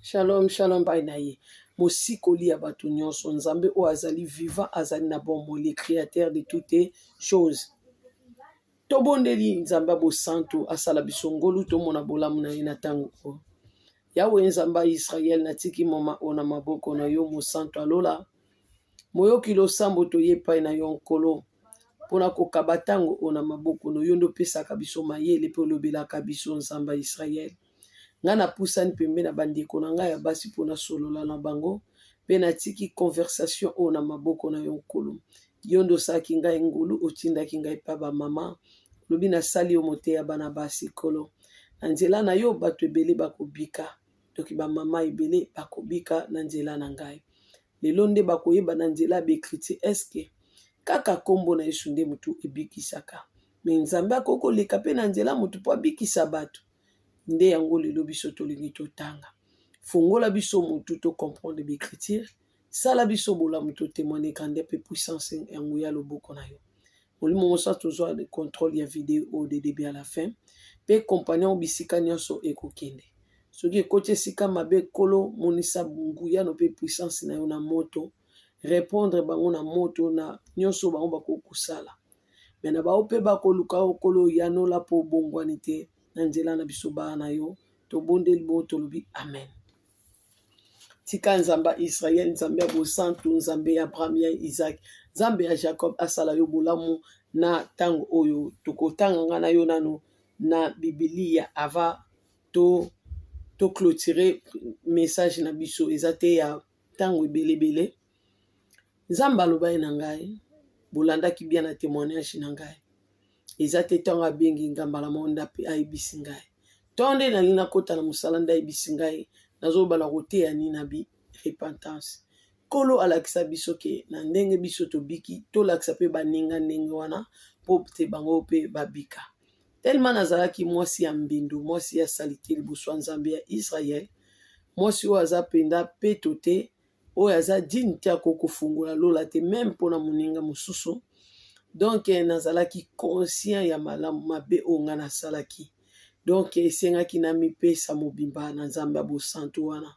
Shalom, shalom, bainaye. Mosikoli ya bato nyonso, nzambe o azali vivant, azali na bombo, le créateur de toutes choses. Tobondeli nzambe bo santo, asala biso ngolu, tomona bolamu na ye na tango o. Yawe nzamba Israel na tiki mama ona maboko na yo mo santo alola. Moyoki lo sambo to ye pai na yo nkolo. Pona ko kabatango ona maboko no yondo pesa kabiso mayele pe lobela kabiso nzamba Israel. Nga na pusani pembe na bandeko na nga ya basi pona solola na bango pe na tiki conversation o na maboko na yo nkolo. Yondo saki ngai ngulu otindaki ngai pa ba mama lobi na sali yo mote ya bana basi kolo. Na nzela na yo bato ebele bakobika. Doki ba mama ebele bakobika na nzela na ngai. Lelo nde bakoyeba na nzela bekriti eske kaka kombo na Yesu nde mutu ebikisaka. Me nzambe akoko leka pe na nzela mutu po abikisa bato. Nde yango lelo biso tolingi totanga. Fongola biso mutu to comprendre l'écriture. Sala biso bolamu to témoigner grandeur pe puissance yango ya loboko na yo. Molimo mosa tozwa le contrôle ya vidéo au début à la fin. Pe compagnon bisika nyonso ekokende. Soki ekoti esika mabe kolo monisa nguya no pe puissance na yo na moto. Répondre bango na moto na nyonso bango bakokosala. Mais na bao pe bakoluka okolo yanola po bongwani te. Na nzela na biso ba na yo to bondeli bo tolobi amen. Tika nzamba Israel, nzambe ya bosantu, nzambe ya Abraham, ya Isaac, nzambe ya Jacob asala yo bolamu na tango oyo tokotanga nga na yo nano na Biblia ava to clôturer message na biso ezate ya tango ebele. Nzamba aloba na ngai bolandaki bien na témoignage na ngai. Ezate tonga bengi ngamba la monda pe aibisi ngai. Tonde na lina kota na musala nda aibisi ngai nazo bala rote ya ni na bi repentance. Kolo alakisa biso ke na ndenge biso to biki to lakisa pe baninga ndenge wana po te bango pe babika. Tellement nazalaki mwasi ya mbindu, mwasi ya salite liboso nzambe ya Israel. Mwasi o aza penda peto te o aza dine te akoko fungola lola te même pona moninga mosusu. Donc nazalaki conscient ya malamu mabe o nga nasalaki. Donc esengaki na mipesa mobimba na nzambe ya bosantu wana.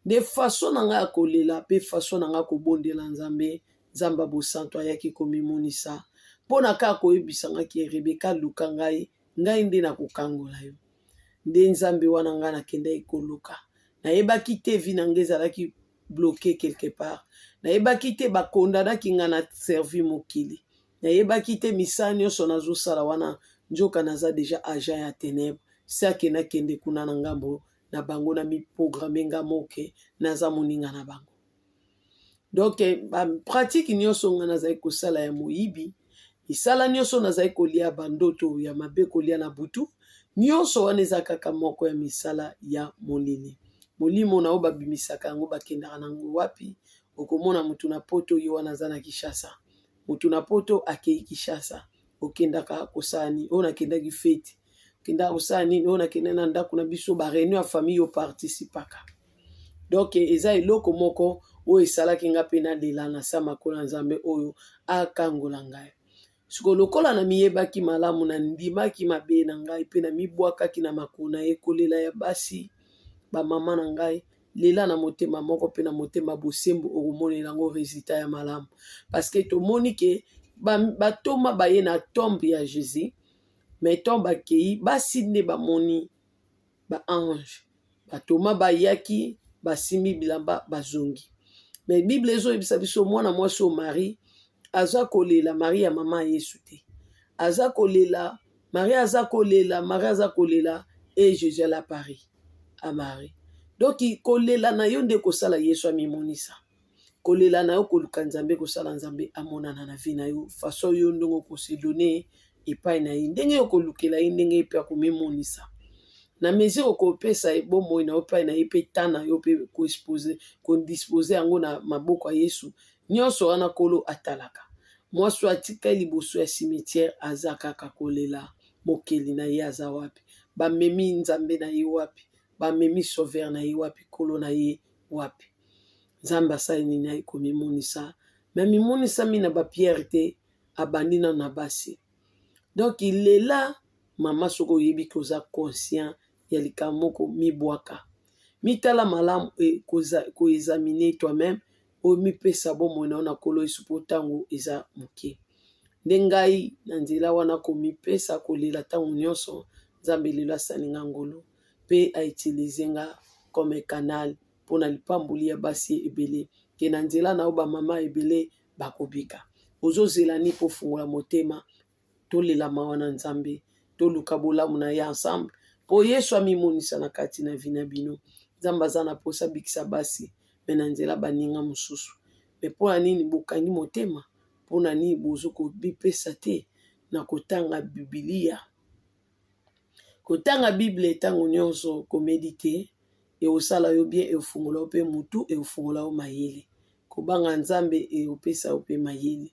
De façon na nga kolela pe façon na nga kobondela nzambe nzamba bosantu ayaki komimonisa. Pona ka koyebisanga ki Rebeka luka ngai nde na kokangola yo. Nde nzambe wana nga nakenda ekoluka. Nayebaki te vi na nga ezalaki bloqué quelque part. Nayebaki te bakondana ki nga na servi mokili. Nayebaki te misala nyonso nazosala wana njoka naza deja agent ya ténèbre. Sake nakende kuna na ngambo na bango na mi programme nga moke naza moninga na bango. Donc pratique nyonso nga nazali kosala ya moyibi. Isala nyonso nazali kolia bandoto ya mabe kolia na butu. Nyonso wana eza kaka moko ya misala ya molili. Molimo na o babimisaka yango bakendaka nango wapi. Okomona mutu na poto yo wana aza na Kinshasa. Mutu na poto akei Kinshasa. Okendaka kosani ona kendaki fete. Kenda kosani ona kenda na ndako na biso ba réunion ya famille yo participaka. Donc eza eloko moko o esalaki nga pe na lela na sama kola nzambe oyo akangola ngai. Siko lokola na miyebaki malamu na ndimaki mabe na ngai pe na mibwakaki na makona ekolela ya basi ba mama na ngai lela na motema moko pe na motema bosembo okomonela ngo résultat ya malamu. Parce que tomoni ke batoma baye na tombe ya Jésus mais tombe akei basi nde bamoni ba ange. Batoma bayaki basimi bilamba bazongi. Mais Bible ezoyebisa biso mwana mwasi o Marie aza kolela Marie ya mama Yesu te. Aza kolela Marie aza kolela et Jésus à Paris à Marie. Donc kolela na yo nde kosala Yesu amimonisa. Kolela na yo koluka nzambe kosala nzambe amonana na vie na yo façon yo ndongo ko se donner epai na ye ndenge yo kolukela ye ndenge pe akomimonisa. Na mesure okopesa ebomo na epai na ye pe tana yo pe ko disposer yango na maboko ya Yesu nyonso wana kolo atalaka. Mwasi atika liboso ya cimetière aza kaka kolela mokeli na ye aza wapi. Bamemi nzambe na ye wapi. Bamemi sauveur na ye wapi. Kolo na ye wapi. Nzambe asali nini na komimonisa. Mais mimonisa mina ba Pierre te abandi na basi. Donc il est là mama soko yebi koza conscient ya likamoko mibwaka. mitala malamu koexamine toi-même oyo mipesa bomoi na yo na kolo Yesu mpo ntango eza moke. Nde ngai na nzela wana komipesa kolela ntango nyonso Nzambe lelo asali nga ngolu mpe autilize nga comme canal mpona lipamboli ya basi ebele ke na nzela na yo bamama ebele bakobika. Ozozela nini mpo fungola motema tolela mawa na Nzambe toluka bolamu na ye ensemble mpo Yesu amimonisa na kati na vi na bino. Nzambe aza na posa bikisa basi me na nzela baninga mosusu me mpona nini bokangi motema, mpona nini bozo kobipesa te na kotanga Biblia. Kotanga Bible ntango nyonso komedite eosala yo bien, eofungola yo mpe mutu, eofungola yo mayele. Kobanga Nzambe eopesa yo mpe mayele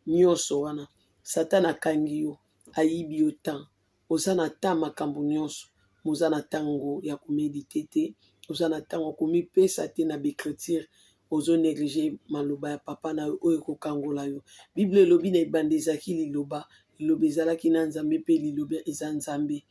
nyonso wana. Satan akangi yo, ayibi yo temps, oza na temps makambo nyonso, moza na ntango ya komedite te, oza na ntango komipesa te na bécriture, ozo néglige maloba ya papa na yo oyo ekokangola yo. Bible elobi na ebanda ezalaki liloba, liloba ezalaki na Nzambe mpe liloba eza Nzambe.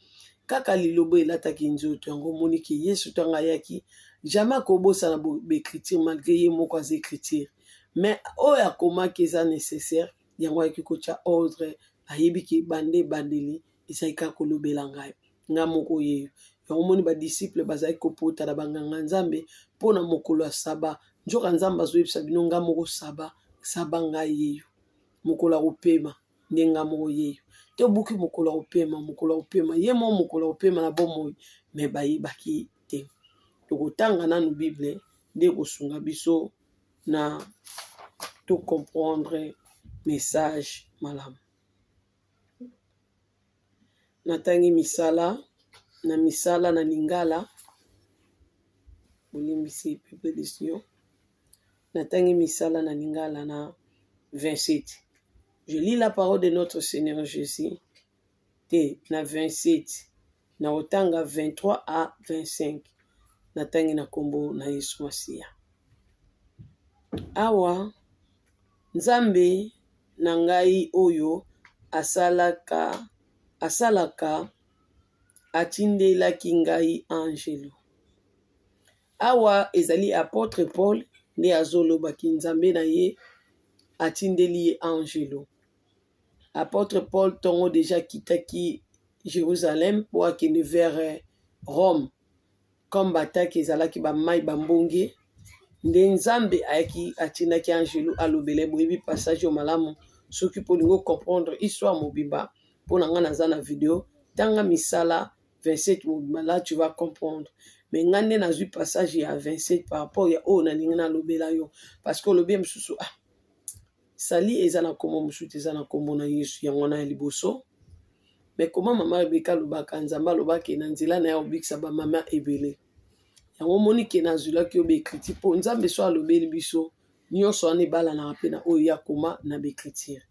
Kaka liloba elataki nzoto yango omoni ke Yesu ntango ayaki jamais akobosana bécriture malgré ye moko aza écriture, mais oyo akomaki eza nécessaire yango ayaki kotya ordre, ayebi ke bande ebandeli ezalaki kaka kolobela ngai nga moko yeyo. Yango omoni badisiple bazalaki kopota na banganga Nzambe mpona mokolo ya saba. Nzoka Nzambe azoyebisa bino nga moko saba, saba ngai yeyo, mokolo ya kopema nde nga moko yeyo. Te obuki mokolo ya kopema, mokolo ya kopema ye mo mokolo ya kopema na bomoi me bayebaki te. Tokotanga nanu Bible nde kosunga biso na to comprendre message malamu. Natangi misala na Lingala bolimbisi prédiction. Natangi misala na Lingala na 27. Je lis la parole de notre Seigneur Jésus. Te na 27 na otanga 23 à 25. Natangi na kombo na Yesu Masiya. Awa Nzambe na ngai oyo asalaka atindelaki ngai angelo. Awa ezali apôtre Paul nde azolobaki Nzambe na ye atindeli ye angelo. Apôtre Paul tongo déjà kitaki Jérusalem po akende vers Rome comme bataki ezalaki bamai bambonge nde Nzambe ayaki atindaki angelo alobele boyebi passage yo malamu soki polingo comprendre histoire mobimba mpona nga naza na video tanga misala 27 mobimba là tu vas comprendre. Mais nga nde nazwi passage ya 27 par rapport ya oyo nalingi nalobela yo parce que olobi mosusu sali eza na kombo mosusu eza na kombo na Yesu yango na ya liboso. Mais comment mama Rebeka alobaka Nzambe alobaki na nzela na ya obikisa bamama ebele yango omoni ke nazwilaki yo baécriture mpo Nzambe so alobeli biso nyonso wana ebalanaka mpe na oyo ya koma na baécriture.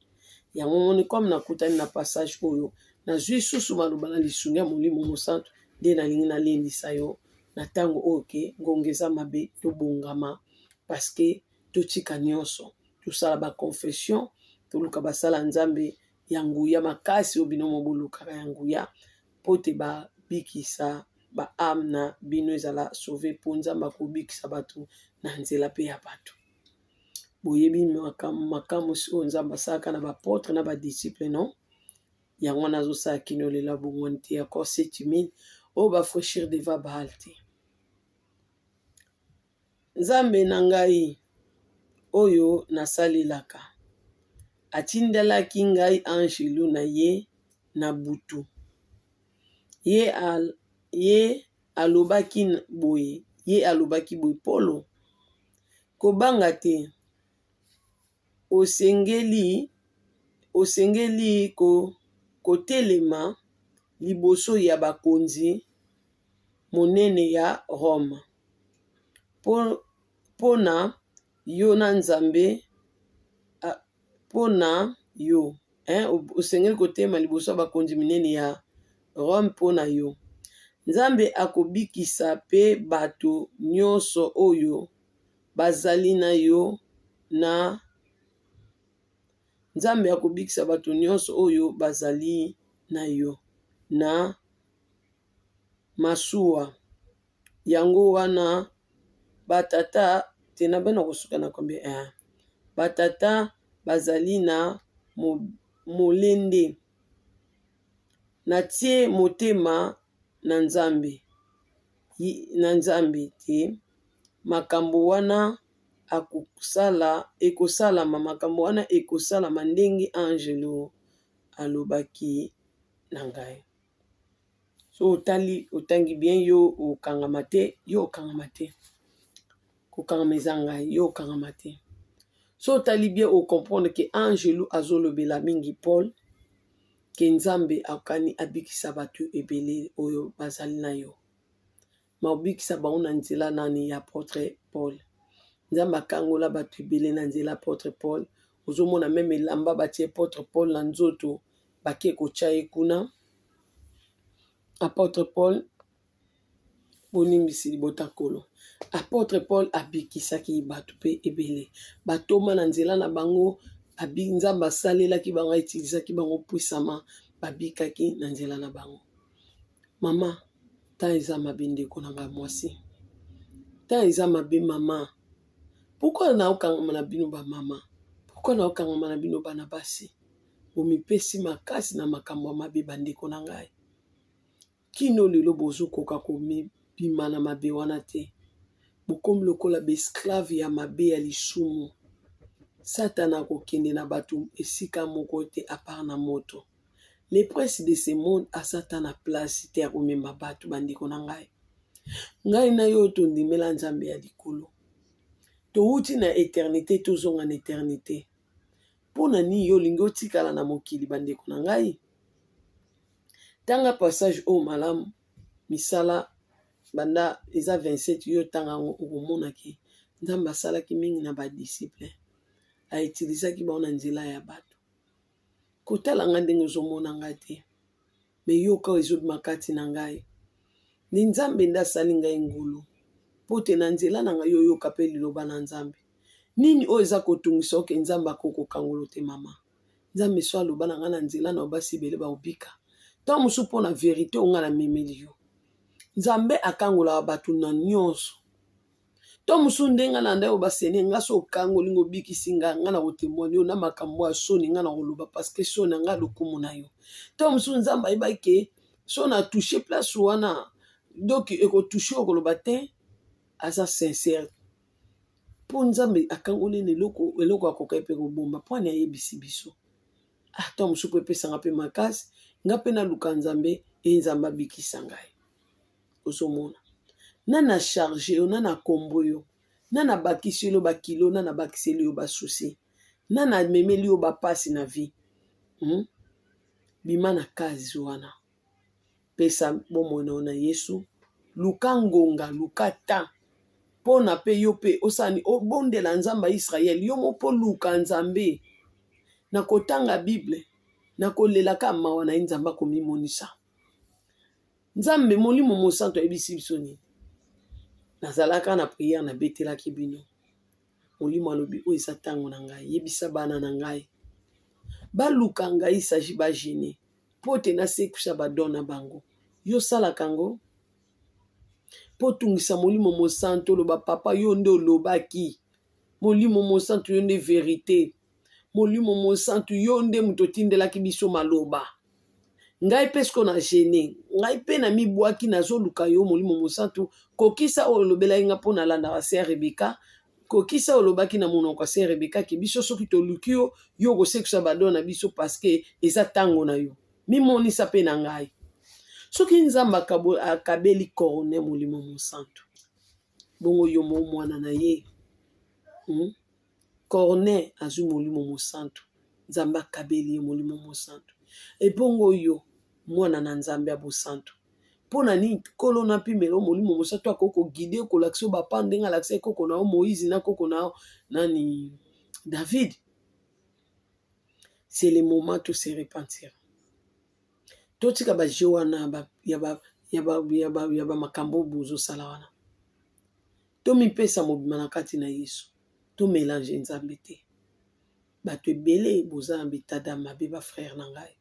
Yango omoni comme nakutani na passage oyo nazwi susu maloba na lisungi ya Molimo Mosantu nde nalingi nalendisa yo na ntango oyo ke ngonga eza mabe tobongama parce que totika nyonso tosala baconfession toluka basala Nzambe ya nguya makasi oyo bino mobolukaka ya nguya mpo te babikisa baame na bino ezala sauve mpo Nzambe akobikisa bato na nzela mpe ya bato. Boyebi makambo oyo Nzambe asalaka na baapôtre na badisciple non yango wana azosala kino lela bongwani te encore 7000 oyo bafranchir deva Baal te. Nzambe na ngai oyo nasalelaka atindelaki ngai angelo na ye na butu. Ye alobaki boye Polo kobanga te osengeli kotelema liboso ya bakonzi monene ya Rome pona yo na Nzambe pona yo osengeli kotelema liboso ya bakonzi minene ya Rome pona yo. Nzambe akobikisa pe bato nyonso oyo bazali na yo na Nzambe akobikisa bato nyonso oyo bazali na yo na masuwa yango wana batata tena bena kosuka na kombe batata bazali na molende natie motema na Nzambe te makambo wana ekosalama makambo wana ekosalama ndenge angelo alobaki na ngai. So otangi bien yo okangama te kokangama eza ngai yo okangama te. So otali bien ocomprendre ke angelo azolobela mingi Paul ke Nzambe akani abikisa bato ebele oyo bazali na yo. Ma obikisa bango na nzela nani ya apôtre Paul. Nzambe akangola bato ebele na nzela apôtre Paul. Ozomona meme elamba batie apôtre Paul na nzoto bake kotya ye kuna. Apôtre Paul bonimbisi libota kolo. Apôtre Paul abikisaki bato pe ebele. Batoma na nzela na bango Nzambe asalelaki bango utilisaki bango puissamment babikaki na nzela na bango. Mama ta eza mabe ndeko na ngai mwasi. Ta eza mabe mama. Pourquoi na okangama na bino ba mama? Pourquoi na okangama na bino bana basi? Bomipesi makasi na makambo mabe bandeko na ngai. Kino lelo bozokoka komibima na mabe wana te. Bokomi lokola besclave ya mabe ya lisumu. Satana kokende na bato esika moko te apart na moto. Les princes de ce monde a Satan place te akomema bato bandeko na ngai. Ngai na yo tondimela Nzambe ya likolo. Touti na éternité tozonga na éternité. Pona ni yo lingi otikala na mokili bandeko na ngai. Tanga passage o malamu misala banda eza 27 yo tanga okomona ki Nzambe asalaki mingi na ba disciple. A utilisaki bango na nzela ya bato. Kotala nga ndenge ozomona ngai te. Me yoka ezobima kati na ngai. Ni Nzambe nde asali ngai ngulu. Po te na nzela na ngai yoyoka pe liloba na Nzambe. Nini oyo eza kotungisa oke Nzambe akokokangolo te mama. Nzambe so aloba na ngai na nzela na basi ebele baobika. Tant mosu mpo na vérité onga na memeli yo. Nzambe akangola bato na nyonso. To musu ndenga na ndayo basene nga so kangoli ngo bikisi nga na kotémoigner yo na makambo ya soni nga na koloba parce que soni nga lokumu na yo. To musu Nzambe ayebaki so na toucher place wana donc eko toucher okoloba te aza sincère. Po Nzambe akangoli eloko akoka pe kobomba po ani ayebisi biso. To musu pe pesa nga pe makasi nga pe na luka Nzambe Nzambe abikisa ngai. Ozomona. Nana charge yo, nana kombo yo, nana bakisi yo bakilo, nana bakisi yo basusi, nana memeli yo bapasi na vie. Bima na kazi wana. Pesa bomona na Yesu, luka ngonga, luka ta. Pona pe yo pe osani obondela Nzambe Israël, yo mopo luka Nzambe. Na kotanga Bible, na kolelaka mawa na Nzambe komimonisa. Nzambe molimo mosanto ayebisi biso nini? Nazalaka na prière na betelaki bino. Molimo alobi o eza tango na ngai, yebisa bana na ngai. Baluka ngai saji ba gêner. Pote na sekusa badona bango. Yo sala kango. Potungisa molimo mosanto loba papa yo nde olobaki. Molimo mosanto yo nde vérité. Molimo mosanto yo nde mutotindelaki biso maloba. Ngai pesko na gêné. Ngai pe na mibwaki nazoluka yo molimo mosantu kokisa olobela nga pona landa wa sœur Rebecca kokisa olobaki na monoko sœur Rebecca ki biso soki toluki yo kosekusa badona biso parce que eza tango na yo mimonisa pe na ngai soki Nzambe akabeli Corneille molimo mosantu bongo yo mwana na ye Corneille azwi molimo mosantu Nzambe akabeli ye molimo mosantu ebongo yo mwana na Nzambe abosantu pona ni kolo na pimelo molimo mosantu akoko guider ko lakso ba pandenga lakse koko na Moïse na koko na nani David. C'est le moment de se repentir. Totika ba jowana ba yaba makambo bozo salawana. To mi pesa mobima na kati na Yesu. To mélange Nzambe te. Bato ebele boza ambitada mabe ba frère na ngai.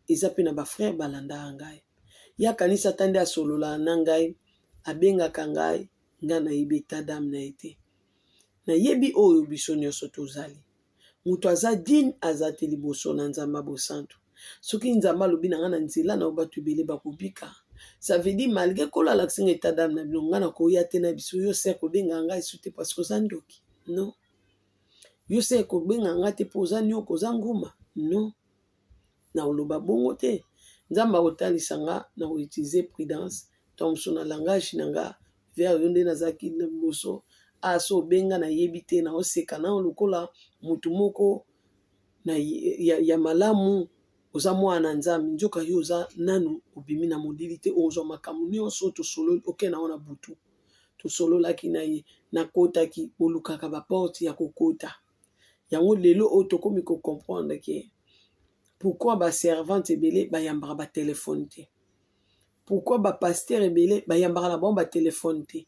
Eza pe na ba frère balanda ngai. Ya kanisa tande asolola na ngai abengaka ngai nga nayebi état d'âme na ye te. Nayebi oyo biso nyonso tozali. Moto aza digne aza te liboso na Nzambe bosantu. Soki Nzambe alobi na nga na nzela na bato ebele bakobika. Ça veut dire malgré kolala kisinga état d'âme na bino nga na koya te na biso yo se kobenga ngai su te parce que oza ndoki. Non. Yo se kobenga nga te po oza nyoko oza nguma. Non. Na oloba bongo te. Nzambe akotalisa nga na koutiliser prudence. Donc so na langage na nga vers yo nde nazaki na liboso. So benga na yebi te na oseka na lokola mutu moko na ya malamu oza mwana Nzambe nzoka yo oza nanu obimi na modili te ozwa makambo nyonso tosolo oke na ona butu tosololaki na ye nakotaki olukaka baporte ya kokota yango lelo oyo tokomi kocomprendre ke pourquoi baservante ebele bayambaka batelefone te, pourquoi bapaster ebele bayambaka na bango batelefone te.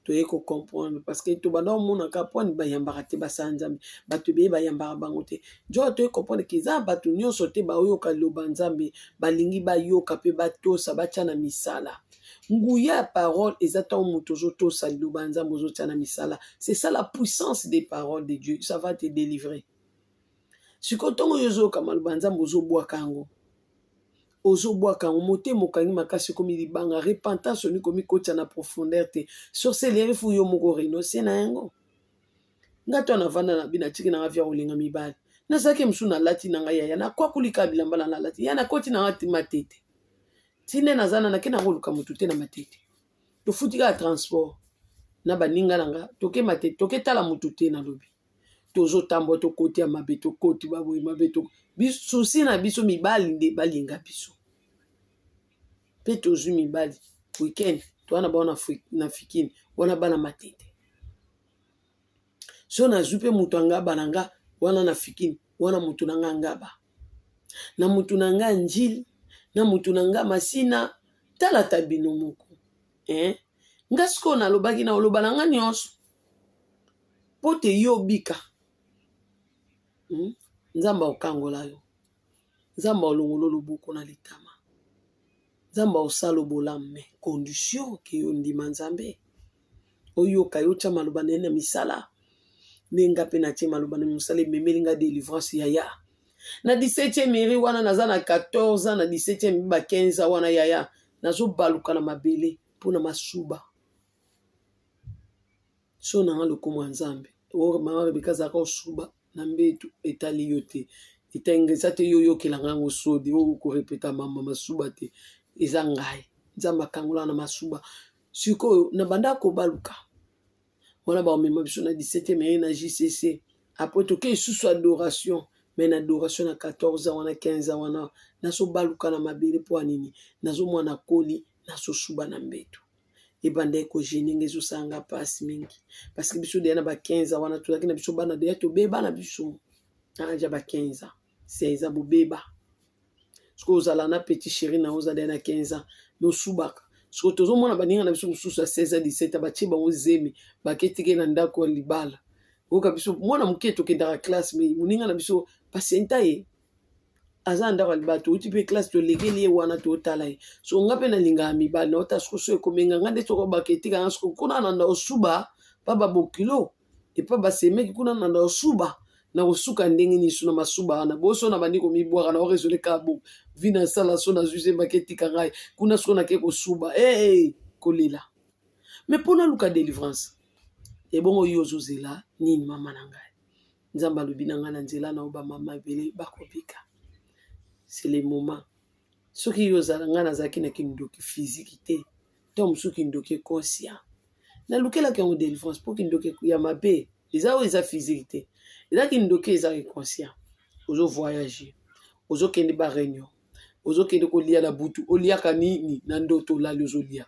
Toye ko comprendre parce que to bana mona ka poni bayambaka te basala Nzambe bato ebele bayambaka bango te. Jo toye comprendre ke za bato nyonso te bayoka loba Nzambe balingi bayoka pe batosa batia na misala. Nguya ya parole eza ta moto ozotosa loba Nzambe ozotia na misala. C'est ça la puissance des paroles de Dieu, ça va te délivrer. Sikotongo yozoka maloba Nzambe ozobwaka yango. Ozobwaka yango motema okangi makasi komi libanga repentance oni komi kotia na profondeur te sorcellerie fu yo moko renoncer na yango. Nga to navanda na bina tiki na via olinga mibali nazaki msu na lati na ngai ya na kwa kulika bilamba na lati ya na koti na ngati matete tine nazana na kena koluka mutu te na matete to futika transport na baninga nanga toke matete toke tala mutu te na lobi tozo tambo to koti ya mabe to koti babo mabe to biso si na biso mibali nde balinga biso pe tozu mibali weekend to wana ba na fikini wana bana matete so na zupe mutu angaba nanga wana na fikini wana mutu nanga ngaba na mutu nanga njili na mutu nanga masina tala tabino moko ngasko na lobaki na oloba nanga nyonso pote yo bika Nzamba okangola yo Nzamba olongolo loboko na litama Nzamba osalo bolame condition ke yo ndima Nzambe oyo kayo cha maloba na misala nenga pe na tie maloba na misala memelinga délivrance yaya na 17e mairie wana naza na 14 ans na 17e ba 15 ans wana yaya nazo baluka na mabele pona masuba so na lokomo Nzambe o mama Rebeka zaka osuba na mbetu etali yote itengeza te yoyo kelanga ngosodi o ko repeta mama masuba te eza ngai Nzamba kangola na masuba siko na banda ko baluka wana ba mema biso na 17e mairie na JCC après to ke sous adoration mais na adoration na 14 ans wana 15 ans wana naso baluka na mabele po anini nazo mwana koli naso suba na mbetu ebande ko jeninga zo sanga passe mingi parce que biso de na ba 15 ans wana to na biso bana de to beba na biso anja ba 15 ans c'est ça bobeba sko zala na petit chéri na oza de na 15 ans no subaka sko tozo mona baninga na biso mususu 16 ans 17 ans bachi ba ozemi baketike na ndako libala oka biso mwana muketo ke dans classe mais muninga na biso patienta ye azanda kwa libato uti pe classe to legeli wana to tala so ngape na linga mibali na ota sko so ekomenga ngande to baketika ngasko kuna na osuba baba bokilo et pas basemeki kuna na osuba na osuka ndenge ni suna masuba na boso na bandiko mibwaka na orezoler kabo vina sala so na zuze baketika ngai kuna sko na ke ko suba kolela mais pona luka délivrance et bongo yozo zela nini mama na ngai Nzamba lobina nga na nzela na oba mama ebele bakobika. C'est le moment. Ce qui est aux alangana zaki na kindoki physique te. Tom su kindoki conscient. Na lukela ke on délivrance pour kindoki ya mabe. Eza o eza physique te. Eza kindoki eza conscient. Ozo voyager. Ozo kende ba réunion. Ozo kende ko lia na butu. Olia kanini na ndoto la ozo lia.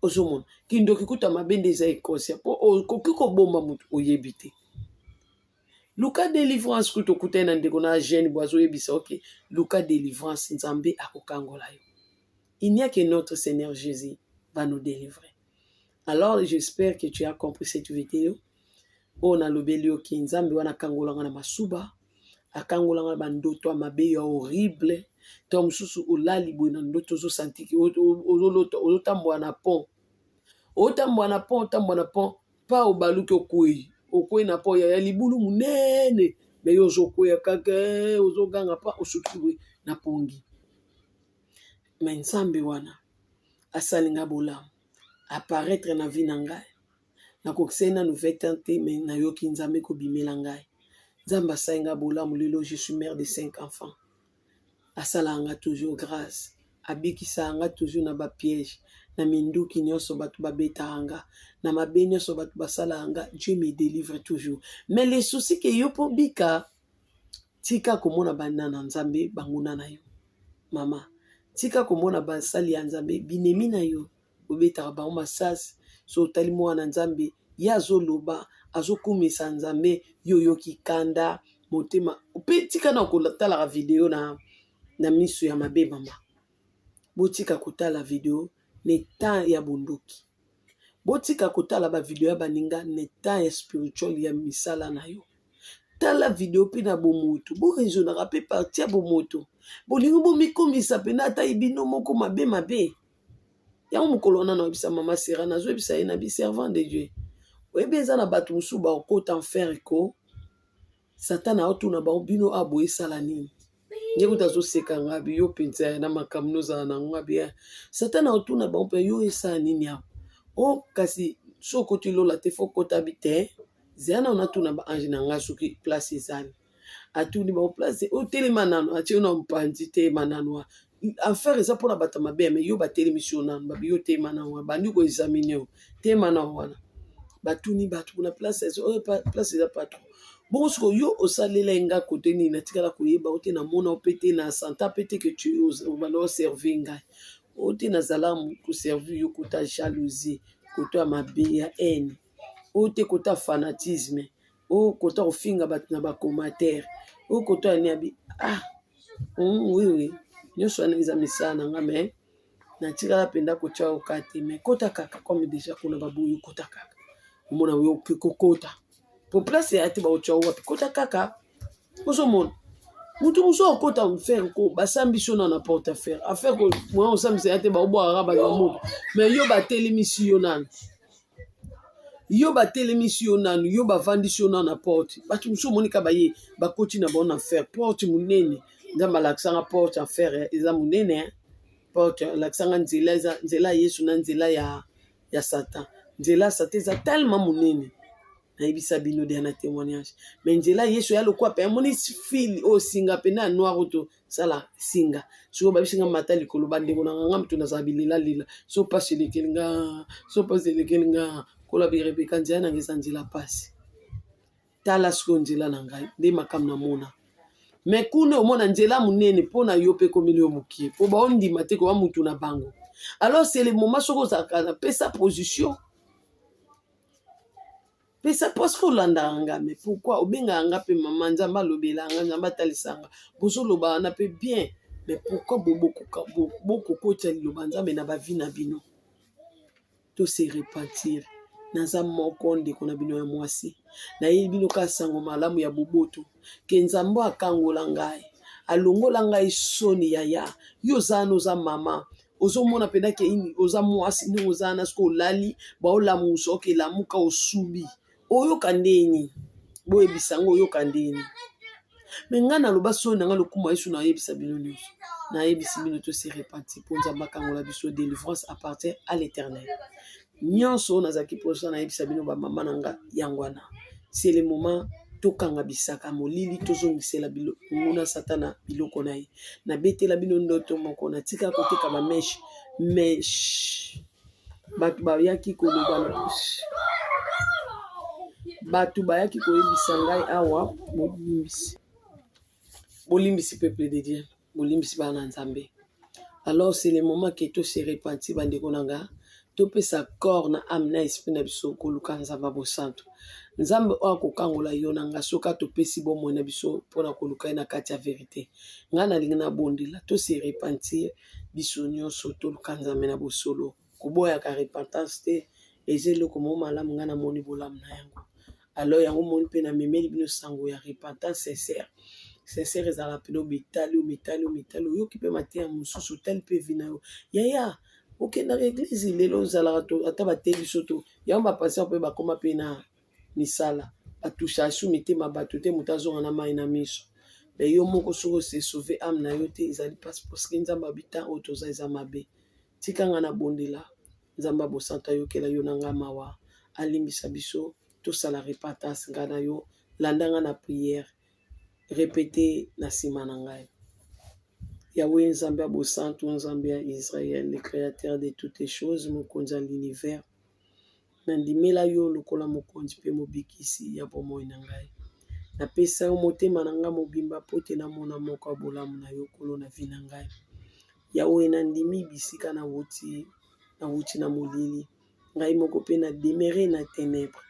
Ozo mon. Kindoki kuta mabe ndeza conscient. Po kokiko bomba mutu oyebite. Luka délivrance kuto kutena ndeko na jeune boiseau ebisa ok Luka délivrance Nzambe akokangola yo. Il n'y a que notre Seigneur Jésus va nous délivrer. Alors j'espère que tu as compris cette vidéo. On a lobeli ki Nzambe wana kangola na masuba akangolanga bandoto ya mabe ya horrible. To mosusu olali boye na ndoto ozosantiki ozotambola na pont, otambola na pont pa obaluki okwei na pont ya libulu munene, me yo ozokweya kaka ozoganga pa osuki boye na pongi. Me nzambe wana asali nga bolamu apparaître na vie na ngai, nakokisai nanu 20 ans te, me nayoki nzambe kobimela ngai. Nzambe asali nga bolamu lelo je suis mère de 5 enfants. Asala nga toujours grâce, abikisa nga toujours na bapiège, na minduki nyonso bato babetaka nga, na mabe nyonso bato basala nga. Dieu me délivre toujours. Mais les soucis que yo po bika, tika komona bana na nzambe banguna na yo. Mama, tika komona basali ya nzambe binemi na yo obetaka bango masasi. So otali mwana nzambe ye azoloba azokumisa nzambe yo yoki kanda motema. Pe tika na kotalaka video na miso ya mabe mama. Botika kotala video ne temps ya bondoki. Botika kotala ba video ya baninga ne temps ya spiritual ya misala na yo. Tala video pe na bomoto, bo raisonnera pe partir bomoto. Bolingo bo mikomisa pe na ta ibino moko mabe. Ya mukolo na bisa mama sera na zo bisa na bi servant de Dieu. Oyebi eza na bato musu ba okota enfer ko Satan a otuna ba bino aboye sala nini. Nyeko tazoseka ngabi yo penza na makamno za na ngabi. Satan a otuna ba pe yo esa nini ya. O kasi soko tilola te fokota bite. Zana onatuna ba ange na nga suki place ezali. Atuni ba place o telema nano ati ona mpandi te manano. Enfer eza pona bata mabe me yo ba télémission nano ba yo te manano ba ndiko examiner o te manano wana. Batuni batu na place o place eza pas trop. Bon ce que yo osalela nga côté ni na tikala koyeba o te na mona o pété na santa pété que tu o ba no servir nga. O te na zalamu ko servir yo kota jalousie, kota mabe ya haine. O te kota fanatisme, o kota ofinga bato na ba commentaire, o kota ni abi oui nyonso ana eza misana nga me na tikala penda ko tia okati me kota kaka comme déjà kuna babuyu kota kaka omona yo kokota pour place ya te ba otia wapi kota kaka ozo mona mutu muso okota mfer ko basambiso na porte faire affaire ko moi on sambi ya te ba obo araba ya moto mais yo ba telemisi yo nanu. Yo ba telemisi yo nanu, yo ba vandisi yo na porte. Batu muso monika baye bakoti na bon affaire porte munene. Nzamba laksanga porte affaire eza munene porte laksanga nzela Yesu na nzela ya Satan. Nzela Satan eza tellement munene. Na ibisa bino de na témoignage. Mais nzela Yesu ya lokwa pe moni fil o singa pe na noir auto sala singa. So ba bisinga mata likolo bandeko na ngam tu na zabilila lila. So pas le kelinga kola birebeka nzela na ngeza nzela pasi. Tala sko nzela na ngai de makam na mona. Mais kuna omona nzela munene pona yo pe komili yo mukie. Po ba ondi mate ko ba mutu na bango. Alors c'est le moment soko zakana pe sa position. Mais ça parce que l'andanga mais pourquoi obenga anga pe maman nzamba lobela anga nzamba talisanga. Bozo loba na pe bien mais pourquoi beaucoup kocha loba nzamba na ba vie na bino. To se repentir. Naza moko ndeko na bino ya mwasi na ye bino ka sango malamu ya boboto ke nzambo akangola ngai alongola ngai soni ya yo zano za mama ozomona pena ke ini oza mwasi ni ozana sko lali ba olamu soke lamuka osubi oyo kandeni boye bisango oyo kandeni mengana loba soni nga lokuma Yesu na yebisa bino nyonso na yebisi bino to se repentir pour nzamba kangola biso délivrance appartient à l'Éternel. Nyonso nazaki posa na yebisa bino ba mama nanga yangwana. C'est le moment tokanga bisaka molili tozongisela bilo nguna Satana biloko na ye. Na betela bino ndoto moko na tika koteka ba mesh. Batu bayaki koloba batu bayaki koyebisa ngai awa bolimbisi peuple de Dieu, bolimbisi bana nzambe. Alors c'est le moment que to se repentir bandeko nanga. Topesa corps na âme na esprit na biso koluka nzamba bo santo. Nzambe o akokangola yo na nga soka topesi bomoi na biso pona koluka na kati ya vérité. Nga na linga na bondela to se repentir biso nyonso toluka nzambe na bosolo. Koboya ka repentance te ezelo komo malamu nga na moni bolamu na yango. Alors yango moni pe na memeli bino sango ya repentance sincère. sincere ezala pene omitali oyoki mpe mateya mosusu otali mpe vi na yo yaya okendaka eglize lelo ozalaka ata bateli biso to yango bapasteur mpe bakóma mpe na misala batusha asu mitema bato te moto azonga na mai na miso me yo moko soki osesauve ame na yo te ezali mpasi parceke nzambe abita oyo toza eza mabe tikanga na bondela nzambe abosanto ayokela yo na nga mawa alimbisa biso tosala repentance ngai na yo landanga na priere répété na nsima na ngai. Yahweh nzambe abosanto nzambe ya Israël le créateur de toutes les choses mokonzi ya l'univers nandimela yo lokola mokonzi mpe mobikisi ya bomoi na ngai napesa yo motema na ngai mobimba po te namona moko ya bolamu na yo kolo na vi na ngai. Yahweh nandimi bisika nawuti na molili ngai moko mpe na demere na ténèbre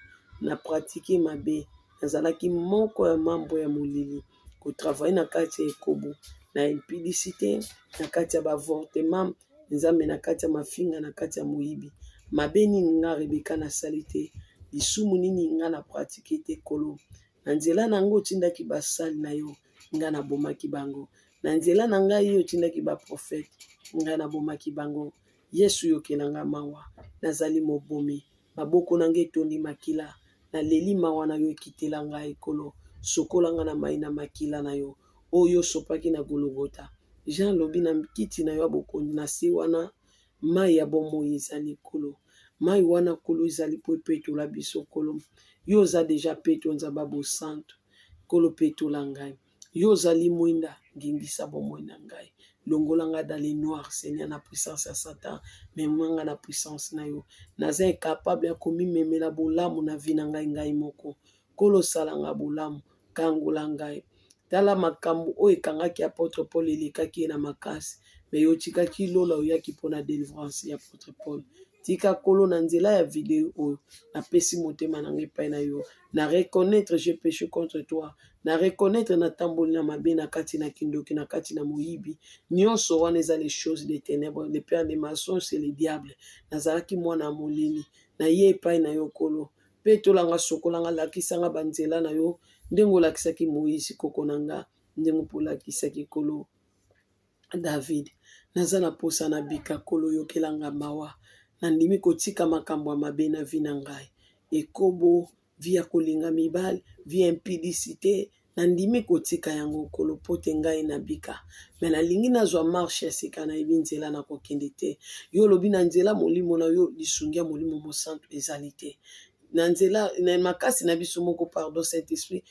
na pratike mabe nazalaki moko ya mambo ya molili kotravaille na kati ya ekobo na impudicité na kati ya bavortement nzambe na kati ya mafinga na kati ya moyibi mabe nini nga Rebeka nasali te lisumu nini nga na pratike te kolo na nzela na yango otindaki basali na yo nga nabomaki bango na nzela na ngai yo otindaki baprofete nga nabomaki bango. Yesu yokelanga mawa nazali mobomi maboko na ngai etondi makila naleli mawa na yo ekitela ngai ekolo sokolanga na mai na makila na yo oyo osopaki na Golgota. Jean lobi na kiti na yo abokondi na se wana mai ya bomoi ezali kolo mai wana kolo ezali po epetola biso kolo yo oza deja peto nzambe bosanto kolo petola ngai yo ozali mwinda ngingisa bomoi na ngai longolanga dans les noirs Seigneur na puissance ya Satan memanga na puissance na yo naza incapable ya komimemela bolamu na vi na ngai moko kolo salanga bolamu kangola ngai tala makambo oyo ekangaki apôtre Paul elekaki ye na makasi me yo tikaki lola oyaki mpona délivrance ya apôtre Paul tika kolo na nzela ya video oyo napesi motema na ngai epai na yo na reconnaître j'ai péché contre toi na reconnaître na tamboli na mabe na kati na kindoki na kati na moyibi nyonso wana eza les choses des ténèbres le père des mensonges c'est le diable nazalaki mwana ya molili na ye epai na yo kolo mpe tolanga sokolanga lakisanga banzela na yo ndenge olakisaki Moïse koko na nga ndenge mpo olakisaki kolo David naza na posa na bika kolo yokelanga mawa nandimi kotika makambo ya mabe na vi na ngai ekobo vi ya kolinga mibali vi ya impudicité nandimi kotika yango kolo po te ngai na bika me nalingi nazwa marshe ya sika nayebi nzela na kokende te yo olobi na nzela molimo na yo lisungi ya molimo mosantu ezali te na nzela na makasi na biso moko pardon Saint-Esprit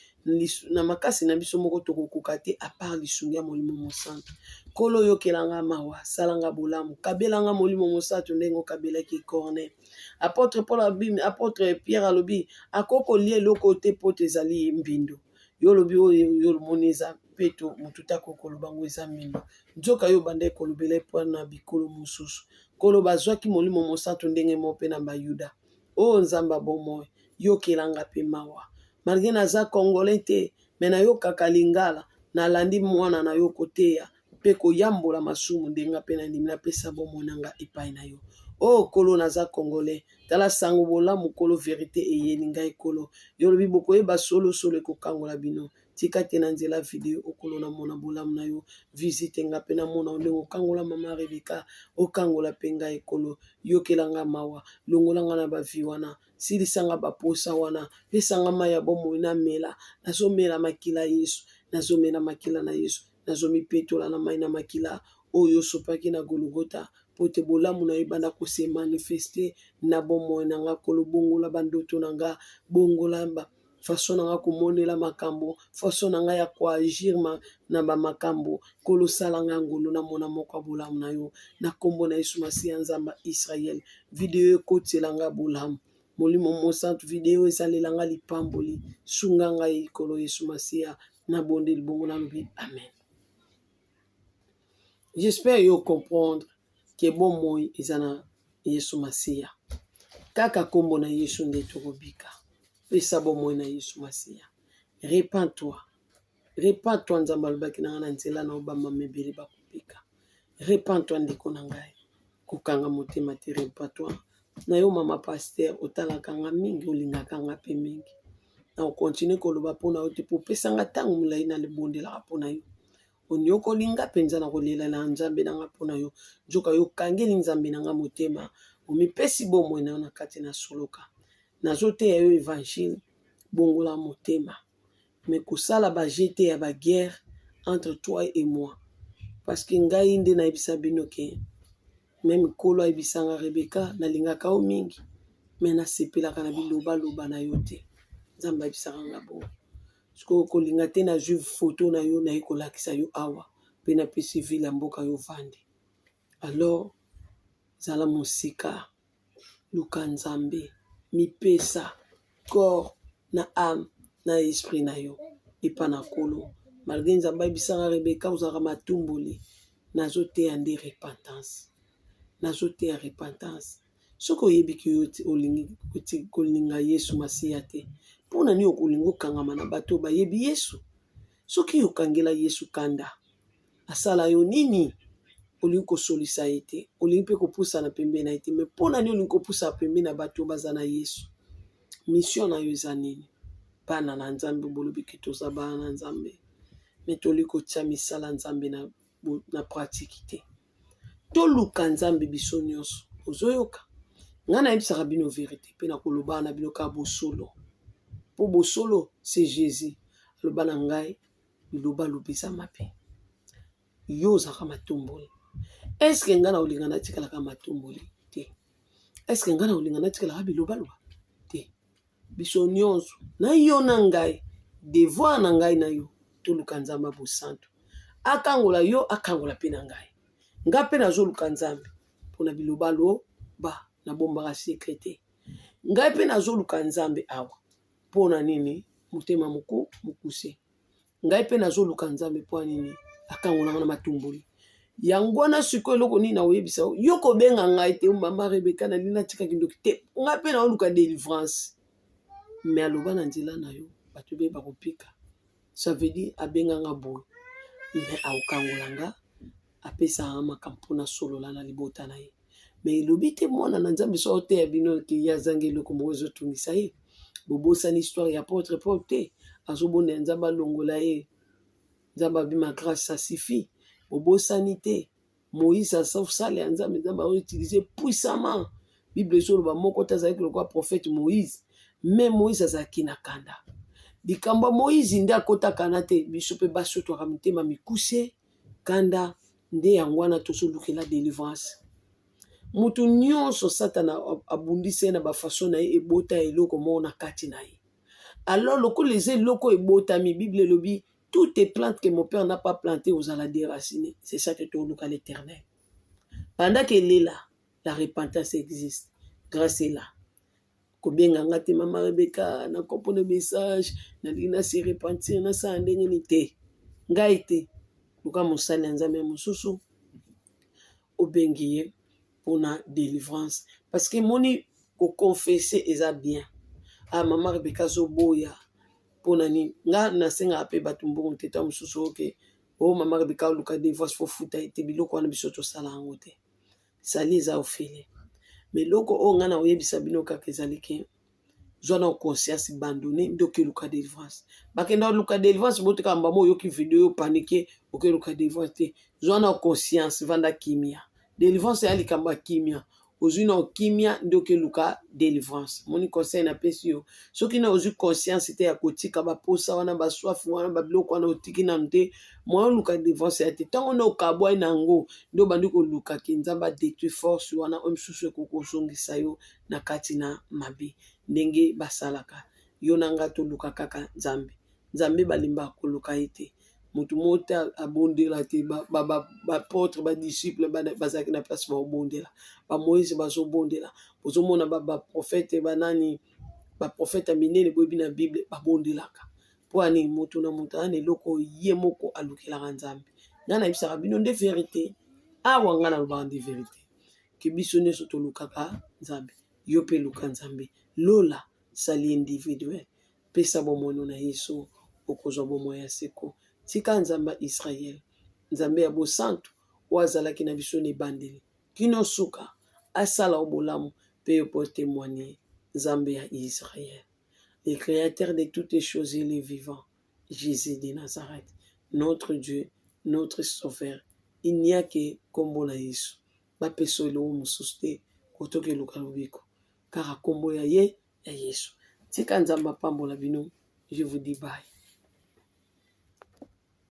na makasi na biso moko tokokoka te apart lisungi ya molimo mosantu kolo yokelanga mawa salanga bolamu kabelanga molimo mosantu ndenge okabelaki Corneille apôtre Paul alobi apôtre Pierre alobi akokolia eloko te po te ezali mbindo yo olobi oyo omoni eza peto motu te akokoloba ngo eza mbindo nzoka yo banda ekolobela epo na bikolo mosusu kolo bazwaki molimo mosantu ndenge moko mpe na bayuda o nzamba bomoi yokelanga mpe mawa malgré naza congolais te me nayokaka lingala nalandi mwana na yo koteya mpe koyambola masumu ndenga mpe nandimi napesa bomoi na nga epai na yo o kolo naza congolais tala sango bolamu kolo verité eyeli ngai kolo yo lobi bokoyeba solosolo ekokangola bino tika te na nzela video okolo namona bolamu na yo visite nga mpe namona ndenge okangola mama Rebeka okangola mpe ngai ekolo yokelanga mawa longolanga na bavi wana silisanga baposa wana pesanga mai ya bomoi namela nazomela makila Yesu nazomela makila na Yesu nazomipetola na mai na makila oyo osopaki na Golgota po te bolamu na yo ebanda kose manifeste na bomoi na nga kolo bongola bandoto na nga bongola façon na nga komonela makambo façon na nga ya koagir na bamakambo kolo salanga ngolo na mona moko ya bolamu na yo na kombo na Yesu Masiya nzamba Israël video ekotelanga bolamu molimo mosantu video esalelanga lipamboli sunga ngai kolo Yesu Masiya na bondeli bongo na lobi amen. J'espère yo comprendre que bomoi eza na Yesu Masiya kaka kombo na Yesu nde tokobika pesa bomoi na Yesu Masiya repens-toi nzambe alobaki na nga na nzela na obamba mebele bakobika repens-toi ndeko na ngai kokanga motema te repens-toi na yo mama paster otalaka nga mingi olingaka nga mpe mingi na continue koloba mpona yo te, po pesanga ntango molai na libondelaka mpona yo. Onyokoli nga mpenza na kolelela nzambe na nga mpona yo, nzoka yo kangeli nzambe na nga motema, omipesi bomoi na yo na kati na soloka. Nazoteya yo évangile, bongola motema, me kosala bajete ya baguerre entre toi et moi, parce que ngai nde nayebisa bino ke meme kolo ayebisanga Rebeka nalingaka yo mingi, me nasepelaka na bilobaloba na yo te. Nzambe ayebisaka nga bongo. Sikoyo kolinga te na zwi foto na yo naye kolakisa yo awa, mpe napesi vile ya mboka yo vandi. Alors zala mosika, luka nzambe, mipesa corps na âme na esprit na yo epa na kolo. Malgré nzambe ayebisanga Rebeka ozalaka matumboli, nazoteya nde repentance, nazoteya repentance. Soki oyebiki olingi kolinga Yesu Masiya te, mpona nini okolinga okangama na bato bayebi Yesu? Soki okangela Yesu kanda, asala yo nini? Olingi kosolisa ye te, olingi mpe kopusa na pembeni na ye te, me mpona nini olingi kopusa pembeni na bato baza na Yesu? Mission na yo eza nini? Bana na Nzambe bolobi ke toza bana na Nzambe, me toli kotia misala Nzambe na pratique te. Toluka Nzambe biso nyonso. Ozoyoka? Nga nayebisaka bino vérité mpe na koloba na bino ka bosolo. Po bosolo c'est Jésus. Aloba na ngai liloba lobisa mabe. Yo ozalaka matomboli. Est-ce que nga na olinga natikalaka matomboli te? Est-ce que nga na olinga natikalaka bilobaloba te? Biso nyonso na yo na ngai, devoir na ngai na yo, toluka Nzambe bosantu. Akangola yo, akangola mpe na ngai. Nga mpe nazoluka Nzambe mpona bilobaloba na bombaka sekre. Ngai mpe nazoluka Nzambe awa mpona nini? Motema mokuse. Ngai mpe nazoluka Nzambe mpona nini? Akangolanga na matumboli. Yango wana sikoyo eloko nini na oyebisa yo kobenga ngai te, mama Rebeka na lina tika kindoki te. Ngai mpe naoluka délivrance. Me aloba na nzela na yo bato be bakopika. Ça veut dire abenganga boye, me aokangolanga, apesanga makambo mpona solola na libota na ye. Me elobi te mwana na Nzambe so oteya bino ke ye azangi eloko moko ezotungisa ye. Bobosani histoire ya apôtre Paul te, azobonela Nzambe alongola ye, Nzambe abima grâce ça suffit. Bobosani te, Moïse asala ya Nzambe, Nzambe autiliser puissamment. Bible ezoloba moko te azalaki lokola prophète Moïse, mais Moïse azalaki na kanda. Likambo Moïse nde akotaka na te, biso mpe basotwaka mitema mikuse kanda, nde yango wana tozolukela délivrance. Mutu nyonso Satana abundisi na bafason na ye ebota eloko moko na kati na ye. Alors lokola eza eloko ebotami, Bible elobi toutes les plantes que mon père n'a pas plantées aux la déraciner. C'est ça que tu as l'Éternel. Pendant qu'elle est là, la repentance existe. Grâce est là. Kobenga ngate mama Rebeka na kompone message na lina se repentir na sa ndenge ni te. Ngai te. Luka mosali Nzambe mosusu obengiye pona délivrance parce que moni ko confesser eza bien. Ah mama Rebeka zo boya pona ni nga nasenga ape bato mbongo te ta mosusu oke o mama Rebeka luka délivrance fo futa ete biloko wana biso tosala yango te. Sali eza ofele. Mais loko o nga na oyebisa bino kaka ezali ke zona conscience bandone ndoke luka délivrance. Bakenda luka délivrance botika mbamo yoki video paniquer oke luka délivrance te. Zona conscience vanda kimia. Délivrance ya likamba kimia. Ozuna kimia ndoke luka délivrance. Moni conseil na pesi yo. Soki na ozu conscience te ya kotika ba posa wana ba soif wana ba biloko wana otiki na nte mo luka délivrance ya te. Tango na okabwa nango ndo bandiko luka ki Nzamba détruit force wana omsusu kokosongisa yo na kati na mabe. Ndenge basalaka. Yo nanga to luka kaka Nzambe. Nzambe balimba koluka ete. Mutu mota abondela te ba apôtre ba disciple bazaki na place ba obondela. Ba Moïse bazo bondela. Bozo mona ba prophète banani ba prophète minene boyebi na Bible ba bondelaka. Po ani mutu na mutu ane loko ye moko alukela Nzambe. Ngana ibisaka bino nde vérité. Awa ngana lobanga de vérité. Ke biso nyonso to lukaka Nzambe. Yo pe luka Nzambe. Lola sali individuel. Pesa bomono na Yesu okozwa bomo ya seko. Tika Nzamba Israël. Nzambe ya bosantu oazalaki na biso ne bandeli. Kino suka asala obolamu pe yo po témoigner Nzambe ya Israël. le créateur de toutes choses et les vivants, Jésus de Nazareth, notre Dieu, notre Sauveur. Il n'y a que kombo na Yesu. Bapeso elo mosusu te kotoka eluka lobiko. Kaka kombo ya ye ya Yesu. Tika nzamba pambola bino. Je vous dis bye.